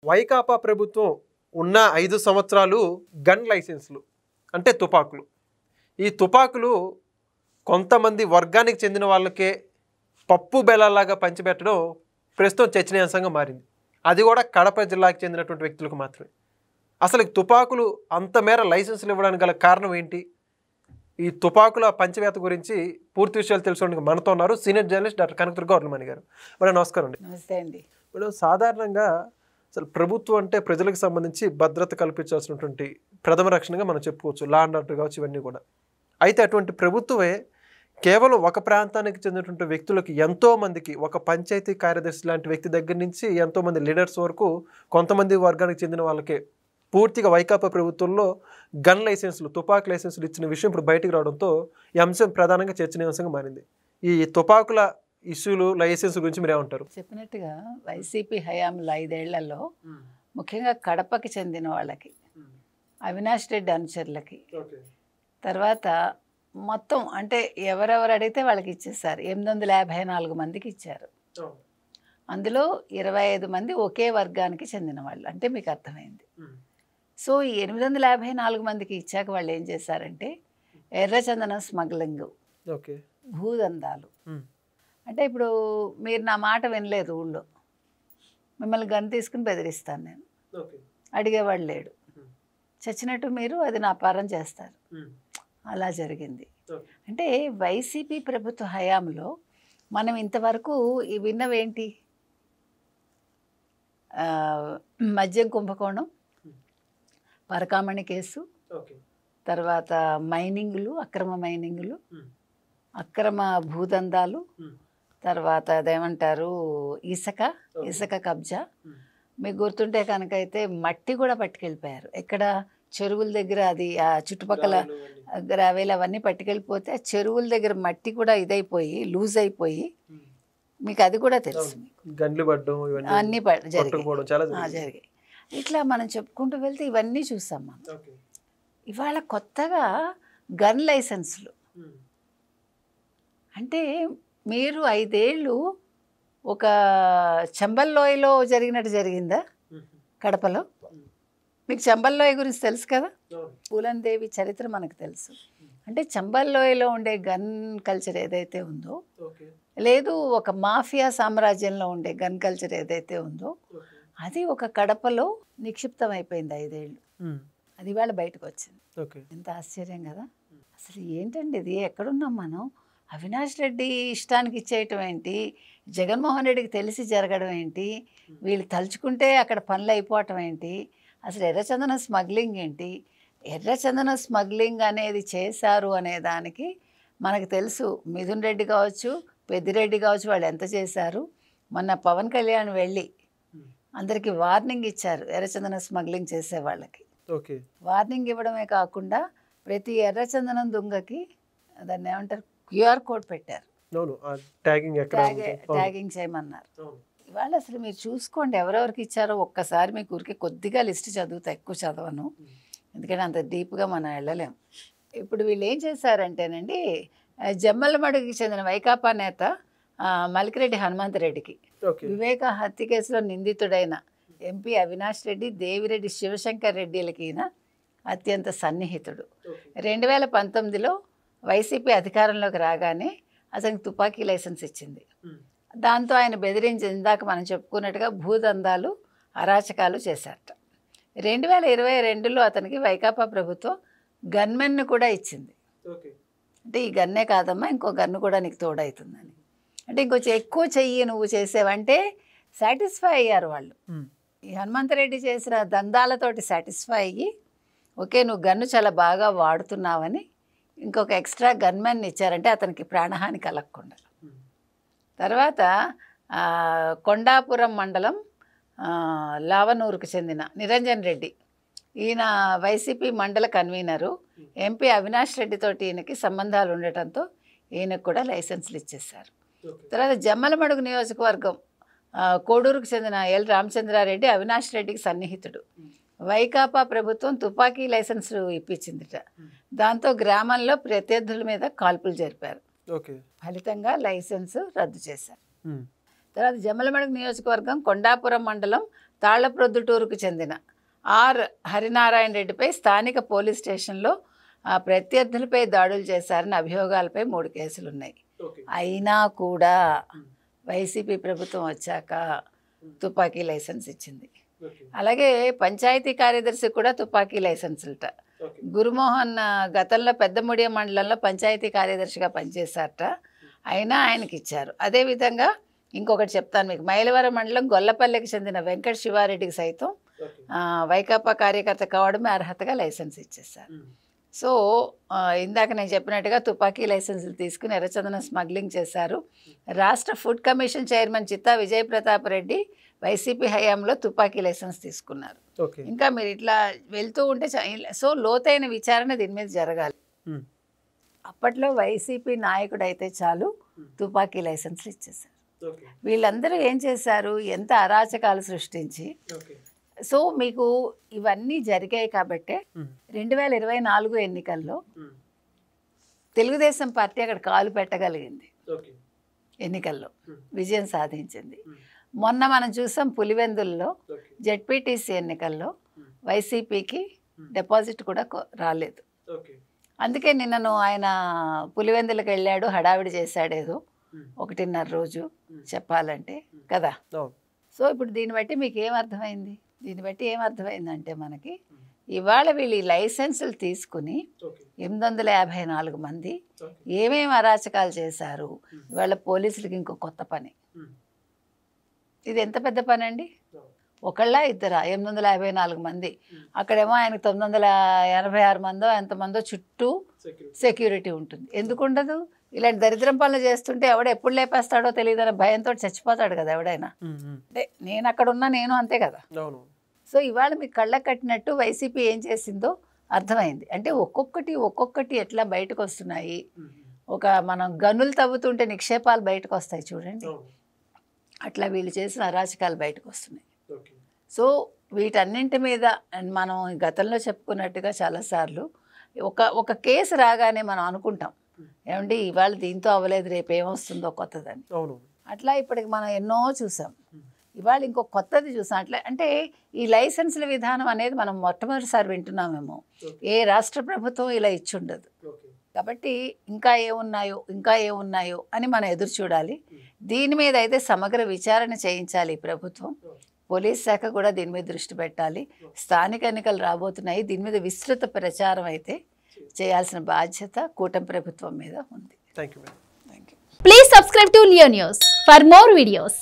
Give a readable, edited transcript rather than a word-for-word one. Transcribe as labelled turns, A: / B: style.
A: వైకాపా ప్రభుత్వం ఉన్న 5 సంవత్సరాలు గన్ లైసెన్స్లు అంటే తుపాకులు. ఈ తుపాకులు కొంతమంది వర్గానికి చెందిన వాళ్ళకే పప్పు బెల్లాలాగా పంచిపెట్టడం ప్రస్తుతం చర్చనీయాంశంగా మారింది. అది కూడా కడప జిల్లాకు చెందినటువంటి వ్యక్తులకు మాత్రమే. అసలు ఈ తుపాకులు అంత మేర లైసెన్సులు ఇవ్వడానికి గల కారణం ఏంటి? ఈ తుపాకుల పంచవేత గురించి పూర్తి విషయాలు తెలుసుకోవడానికి మనతో ఉన్నారు సీనియర్ జర్నలిస్ట్ డాక్టర్ కనకదుర్గ గౌర్లమణి గారు. మేడం నమస్కారం అండి.
B: నమస్తే అండి.
A: మేడం, సాధారణంగా అసలు ప్రభుత్వం అంటే ప్రజలకు సంబంధించి భద్రత కల్పించాల్సినటువంటి ప్రథమ రక్షణగా మనం చెప్పుకోవచ్చు. లా అండ్ ఆర్డర్ కావచ్చు, ఇవన్నీ కూడా. అయితే అటువంటి ప్రభుత్వమే కేవలం ఒక ప్రాంతానికి చెందినటువంటి వ్యక్తులకు ఎంతోమందికి, ఒక పంచాయతీ కార్యదర్శి లాంటి వ్యక్తి దగ్గర నుంచి ఎంతోమంది లీడర్స్ వరకు కొంతమంది వర్గానికి చెందిన వాళ్ళకే పూర్తిగా వైకాపా ప్రభుత్వంలో గన్ లైసెన్సులు, తుపాకు లైసెన్సులు ఇచ్చిన విషయం ఇప్పుడు బయటికి రావడంతో ఈ అంశం ప్రధానంగా చర్చనీయాంశంగా మారింది. ఈ తుపాకుల ఇష్యూలు, లైసెన్స్ గురించి మీరు ఏమంటారు?
B: చెప్పినట్టుగా వైసీపీ హయాంలో 5 ఏళ్లలో ముఖ్యంగా కడపకి చెందిన వాళ్ళకి, అవినాష్ రెడ్డి అనుచరులకి, తర్వాత మొత్తం అంటే ఎవరెవరు అడిగితే వాళ్ళకి ఇచ్చేసారు. 854 మందికి ఇచ్చారు. అందులో 25 మంది ఒకే వర్గానికి చెందిన వాళ్ళు. అంటే మీకు అర్థమైంది. సో ఈ 854 మందికి ఇచ్చాక వాళ్ళు ఏం చేశారంటే ఎర్రచందనం స్మగ్లింగ్, భూదందాలు. అంటే ఇప్పుడు మీరు నా మాట వినలేదు, ఊళ్ళో మిమ్మల్ని గన్ తీసుకుని బెదిరిస్తాను నేను, అడిగేవాడు లేడు, చచ్చినట్టు మీరు అది నా పరం చేస్తారు. అలా జరిగింది. అంటే వైసీపీ ప్రభుత్వ హయాంలో మనం ఇంతవరకు విన్నవేంటి? మద్యం కుంభకోణం, పరకామణి కేసు, తర్వాత మైనింగులు, అక్రమ మైనింగులు, అక్రమ భూదందాలు, తర్వాత అదేమంటారు ఇసుక కబ్జా. మీకు గుర్తుంటే కనుకైతే మట్టి కూడా పట్టుకెళ్ళిపోయారు. ఎక్కడ చెరువుల దగ్గర, అది ఆ చుట్టుపక్కల గ్రావేలు అవన్నీ పట్టుకెళ్ళిపోతే ఆ చెరువుల దగ్గర మట్టి కూడా ఇదైపోయి లూజ్ అయిపోయి, మీకు అది కూడా తెలుసు. అన్నీ జరిగాయి. ఇట్లా మనం చెప్పుకుంటూ వెళ్తే ఇవన్నీ చూసాం మనం. ఇవాళ కొత్తగా గన్ లైసెన్సులు అంటే మీరు 5 ఏళ్ళు ఒక చంబల్లోయలో జరిగినట్టు జరిగిందా కడపలో? మీకు చంబల్లోయ గురించి తెలుసు కదా, పూలందేవి చరిత్ర మనకు తెలుసు. అంటే చంబల్లోయలో ఉండే గన్ కల్చర్ ఏదైతే ఉందో, లేదు ఒక మాఫియా సామ్రాజ్యంలో ఉండే గన్ కల్చర్ ఏదైతే ఉందో, అది ఒక కడపలో నిక్షిప్తం అయిపోయింది 5 ఏళ్ళు. అది ఇవాళ బయటకు వచ్చింది. ఎంత ఆశ్చర్యం కదా అసలు! ఏంటండి ఇది? ఎక్కడున్నాం మనం? అవినాష్ రెడ్డి ఇష్టానికి ఇచ్చేయటం ఏంటి? జగన్మోహన్ రెడ్డికి తెలిసి జరగడం ఏంటి? వీళ్ళు తలుచుకుంటే అక్కడ పనులు అయిపోవటం ఏంటి? అసలు ఎర్రచందన స్మగ్లింగ్ ఏంటి? ఎర్రచందన స్మగ్లింగ్ అనేది చేశారు అనే దానికి మనకు తెలుసు. మిథున్ రెడ్డి కావచ్చు, పెద్దిరెడ్డి కావచ్చు, వాళ్ళు ఎంత చేశారు. మొన్న పవన్ కళ్యాణ్ వెళ్ళి అందరికీ వార్నింగ్ ఇచ్చారు ఎర్రచందన స్మగ్లింగ్ చేసే వాళ్ళకి. వార్నింగ్ ఇవ్వడమే కాకుండా ప్రతి ఎర్రచందనం దొంగకి దాన్ని ఏమంటారు, QR కోడ్ పెట్టారు, ట్యాగింగ్ చేయమన్నారు. ఇవాళ అసలు మీరు చూసుకోండి ఎవరెవరికి ఇచ్చారో ఒక్కసారి. మీకు ఊరికి కొద్దిగా లిస్ట్ చదువుతా, ఎక్కువ చదవను, ఎందుకంటే అంత డీప్గా మనం వెళ్ళలేం. ఇప్పుడు వీళ్ళు ఏం చేశారంటేనండి, జమ్మలమడుగుకి చెందిన వైకాపా నేత మలికిరెడ్డి హనుమంతరెడ్డికి వివేక హత్య కేసులో నిందితుడైన ఎంపీ అవినాష్ రెడ్డి, దేవిరెడ్డి శివశంకర్ రెడ్డిలకి ఈయన అత్యంత సన్నిహితుడు. 2019లో వైసీపీ అధికారంలోకి రాగానే అతనికి తుపాకీ లైసెన్స్ ఇచ్చింది. దాంతో ఆయన బెదిరించి ఇందాక మనం చెప్పుకున్నట్టుగా భూదందాలు, అరాచకాలు చేశారట. 2022లో అతనికి వైకాపా ప్రభుత్వం గన్మెన్ను కూడా ఇచ్చింది. అంటే ఈ గన్నే కాదమ్మా, ఇంకో గన్ను కూడా నీకు తోడవుతుందని. అంటే ఇంకొంచెం ఎక్కువ చెయ్యి నువ్వు చేసేవంటే సాటిస్ఫై అయ్యారు వాళ్ళు. ఈ హనుమంతరెడ్డి చేసిన దందాలతోటి సాటిస్ఫై అయ్యి, ఓకే నువ్వు గన్ను చాలా బాగా వాడుతున్నావని ఇంకొక ఎక్స్ట్రా గన్మెన్ ఇచ్చారంటే అతనికి ప్రాణహాని కలగకుండా. తర్వాత కొండాపురం మండలం లావనూరుకు చెందిన నిరంజన్ రెడ్డి, ఈయన వైసీపీ మండల కన్వీనరు. ఎంపీ అవినాష్ రెడ్డితోటి ఈయనకి సంబంధాలు ఉండటంతో ఈయనకు కూడా లైసెన్సులు ఇచ్చేశారు. తర్వాత జమ్మలమడుగు నియోజకవర్గం కోడూరుకు చెందిన ఎల్ రామచంద్రారెడ్డి అవినాష్ రెడ్డికి సన్నిహితుడు. వైకాపా ప్రభుత్వం తుపాకీ లైసెన్సులు ఇప్పించిందిట. దాంతో గ్రామంలో ప్రత్యర్థుల మీద కాల్పులు జరిపారు. ఫలితంగా లైసెన్స్ రద్దు చేశారు. తర్వాత జమ్మలమడుగు నియోజకవర్గం కొండాపురం మండలం తాళ్లప్రొద్దుటూరుకు చెందిన ఆర్ హరినారాయణ రెడ్డిపై స్థానిక పోలీస్ స్టేషన్లో ప్రత్యర్థులపై దాడులు చేశారని అభియోగాలపై 3 కేసులు ఉన్నాయి. అయినా కూడా వైసీపీ ప్రభుత్వం వచ్చాక తుపాకీ లైసెన్స్ ఇచ్చింది. అలాగే పంచాయతీ కార్యదర్శి కూడా తుపాకీ లైసెన్సులట. గురుమోహన్ గతంలో పెద్దముడియ మండలంలో పంచాయతీ కార్యదర్శిగా పనిచేశారట, అయినా ఆయనకి ఇచ్చారు. అదేవిధంగా ఇంకొకటి చెప్తాను మీకు, మైలవరం మండలం గొల్లపల్లికి చెందిన వెంకట శివారెడ్డికి సైతం వైకాపా కార్యకర్త కావడమే అర్హతగా లైసెన్స్ ఇచ్చేశారు. సో ఇందాక నేను చెప్పినట్టుగా తుపాకీ లైసెన్సులు తీసుకుని ఎర్రచందనం స్మగ్లింగ్ చేశారు. రాష్ట్ర ఫుడ్ కమిషన్ చైర్మన్ చిత్తా విజయ్ ప్రతాప్ రెడ్డి వైసీపీ హయాంలో తుపాకీ లైసెన్స్ తీసుకున్నారు. ఇంకా మీరు ఇట్లా వెళ్తూ ఉంటే సో లోతైన విచారణ దీని మీద జరగాలి. అప్పట్లో వైసీపీ నాయకుడు అయితే చాలు తుపాకీ లైసెన్సులు ఇచ్చేశారు. వీళ్ళందరూ ఏం చేశారు, ఎంత అరాచకాలు సృష్టించి. సో మీకు ఇవన్నీ జరిగాయి కాబట్టే 2024 ఎన్నికల్లో తెలుగుదేశం పార్టీ అక్కడ కాలు పెట్టగలిగింది, ఎన్నికల్లో విజయం సాధించింది. మొన్న మనం చూసాం పులివెందుల్లో జెడ్పీటీసీ ఎన్నికల్లో వైసీపీకి డిపాజిట్ కూడా రాలేదు. అందుకే నిన్నను ఆయన పులివెందులకు వెళ్ళాడు, హడావిడి చేశాడేదో 1.5 రోజు చెప్పాలంటే కదా. సో ఇప్పుడు దీన్ని బట్టి మీకు ఏమర్థమైంది, దీన్ని బట్టి ఏమర్థమైందంటే మనకి ఇవాళ వీళ్ళు ఈ లైసెన్సులు తీసుకుని 854 మంది ఏమేమి అరాచకాలు చేశారు. ఇవాళ పోలీసులకి ఇంకో కొత్త పని. ఇది ఎంత పెద్ద పని అండి, ఒకళ్ళ ఇద్దరా 854 మంది. అక్కడేమో ఆయనకు 986 మందో ఎంతమందో చుట్టూ సెక్యూరిటీ ఉంటుంది. ఎందుకు ఉండదు? ఇలాంటి దరిద్రం పనులు చేస్తుంటే ఎవడ ఎప్పుడు లేపేస్తాడో తెలియదనే భయంతో చచ్చిపోతాడు కదా ఎవడైనా. అంటే నేను అక్కడ ఉన్నా నేను అంతే కదా. సో ఇవాళ మీకు కళ్ళకు కట్టినట్టు వైసీపీ ఏం చేసిందో అర్థమైంది. అంటే ఒక్కొక్కటి ఎట్లా బయటకు వస్తున్నాయి. ఒక మనం గనులు తవ్వుతుంటే నిక్షేపాలు బయటకు వస్తాయి చూడండి, అట్లా వీళ్ళు చేసిన అరాచకాలు బయటకు వస్తున్నాయి. సో వీటన్నింటి మీద మనం గతంలో చెప్పుకున్నట్టుగా చాలాసార్లు ఒక కేసు రాగానే మనం అనుకుంటాం ఏమండి ఇవాళ దీంతో అవ్వలేదు రేపు ఏమొస్తుందో కొత్తదని. అట్లా ఇప్పటికి మనం ఎన్నో చూసాం, ఇవాళ ఇంకో కొత్తది చూసాం. అట్లా అంటే ఈ లైసెన్సుల విధానం అనేది మనం మొట్టమొదటిసారి వింటున్నామేమో, ఏ రాష్ట్ర ప్రభుత్వం ఇలా ఇచ్చుండదు. కాబట్టి ఇంకా ఏమున్నాయో అని మనం ఎదురు చూడాలి. దీని మీద అయితే సమగ్ర విచారణ చేయించాలి ప్రభుత్వం. పోలీస్ శాఖ కూడా దీని మీద దృష్టి పెట్టాలి. స్థానిక ఎన్నికలు రాబోతున్నాయి, దీని మీద విస్తృత ప్రచారం అయితే చేయాల్సిన బాధ్యత కూటమి ప్రభుత్వం మీద ఉంది.
C: Please subscribe to Leo News for more videos.